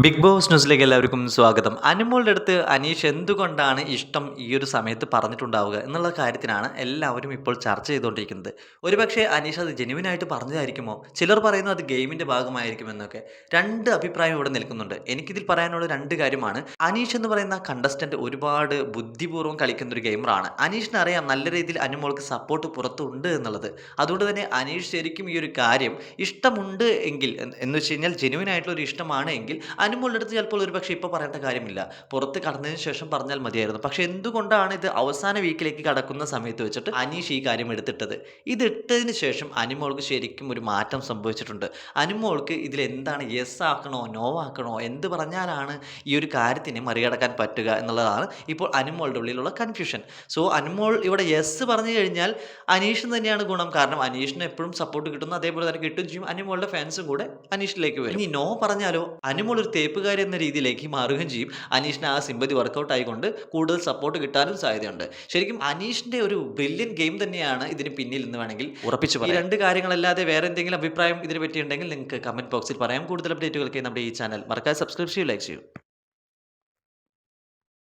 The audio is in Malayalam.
ബിഗ് ബോസ് ന്യൂസിലേക്ക് എല്ലാവർക്കും സ്വാഗതം. അനുമോളുടെ അടുത്ത് അനീഷ് എന്തുകൊണ്ടാണ് ഇഷ്ടം ഈ ഒരു സമയത്ത് പറഞ്ഞിട്ടുണ്ടാവുക എന്നുള്ള കാര്യത്തിനാണ് എല്ലാവരും ഇപ്പോൾ ചർച്ച ചെയ്തുകൊണ്ടിരിക്കുന്നത്. ഒരുപക്ഷെ അനീഷ് അത് ജെന്യുവിൻ ആയിട്ട് പറഞ്ഞതായിരിക്കുമോ? ചിലർ പറയുന്നു അത് ഗെയിമിന്റെ ഭാഗമായിരിക്കും എന്നൊക്കെ. രണ്ട് അഭിപ്രായം ഇവിടെ നിൽക്കുന്നുണ്ട്. എനിക്കിതിൽ പറയാനുള്ള രണ്ട് കാര്യമാണ്. അനീഷ് എന്ന് പറയുന്ന കണ്ടസ്റ്റന്റ് ഒരുപാട് ബുദ്ധിപൂർവ്വം കളിക്കുന്ന ഒരു ഗെയിമറാണ്. അനീഷിന് അറിയാം നല്ല രീതിയിൽ അനുമോൾക്ക് സപ്പോർട്ട് പുറത്തുണ്ട് എന്നുള്ളത്. അതുകൊണ്ട് തന്നെ അനീഷ് ശരിക്കും ഈ ഒരു കാര്യം ഇഷ്ടമുണ്ട് എങ്കിൽ എന്ന് വെച്ച് കഴിഞ്ഞാൽ ജെന്യുവിൻ ആയിട്ടുള്ള ഒരു ഇഷ്ടമാണ് എങ്കിൽ അനുമോളുടെ അടുത്ത് ചിലപ്പോൾ ഒരുപക്ഷെ ഇപ്പോൾ പറയേണ്ട കാര്യമില്ല. പുറത്ത് കടന്നതിന് ശേഷം പറഞ്ഞാൽ മതിയായിരുന്നു. പക്ഷെ എന്തുകൊണ്ടാണ് ഇത് അവസാന വീക്കിലേക്ക് കടക്കുന്ന സമയത്ത് വെച്ചിട്ട് അനീഷ് ഈ കാര്യം എടുത്തിട്ടത്? ഇത് ഇട്ടതിന് ശേഷം അനുമോൾക്ക് ശരിക്കും ഒരു മാറ്റം സംഭവിച്ചിട്ടുണ്ട്. അനുമോൾക്ക് ഇതിൽ എന്താണ് യെസ് ആക്കണോ നോ ആക്കണോ എന്ത് പറഞ്ഞാലാണ് ഈ ഒരു കാര്യത്തിനെ മറികടക്കാൻ പറ്റുക എന്നുള്ളതാണ് ഇപ്പോൾ അനുമോളുടെ ഉള്ളിലുള്ള കൺഫ്യൂഷൻ. സോ അനുമോൾ ഇവിടെ യെസ് പറഞ്ഞു കഴിഞ്ഞാൽ അനീഷിന് തന്നെയാണ് ഗുണം. കാരണം അനീഷിന് എപ്പോഴും സപ്പോർട്ട് കിട്ടുന്നു, അതേപോലെ തന്നെ കിട്ടുകയും ചെയ്യും. അനുമോളുടെ ഫാൻസും കൂടെ അനീഷിലേക്ക് വരും. ഇനി നോ പറഞ്ഞാലോ അനുമോൾ ഒരു തേപ്പുകാരി എന്ന രീതിയിലേക്ക് മാറുകയും ചെയ്യും. അനീഷിന് ആ സിമ്പതി വർക്കൗട്ട് ആയിക്കൊണ്ട് കൂടുതൽ സപ്പോർട്ട് കിട്ടാനും സാധ്യതയുണ്ട്. ശരിക്കും അനീഷിന്റെ ഒരു ബ്രില്യൻ ഗെയിം തന്നെയാണ് ഇതിന് പിന്നിൽ എന്ന് വേണമെങ്കിൽ ഉറപ്പിച്ചു പറയാം. ഈ രണ്ട് കാര്യങ്ങളല്ലാതെ വേറെ എന്തെങ്കിലും അഭിപ്രായം ഇതിനെ പറ്റിയുണ്ടെങ്കിൽ നിങ്ങൾക്ക് കമന്റ് ബോക്സിൽ പറയാം. കൂടുതൽ അപ്ഡേറ്റുകൾക്ക് നമ്മുടെ ഈ ചാനൽ മറക്കാതെ സബ്സ്ക്രൈബ് ചെയ്യൂ, ലൈക്ക് ചെയ്യൂ.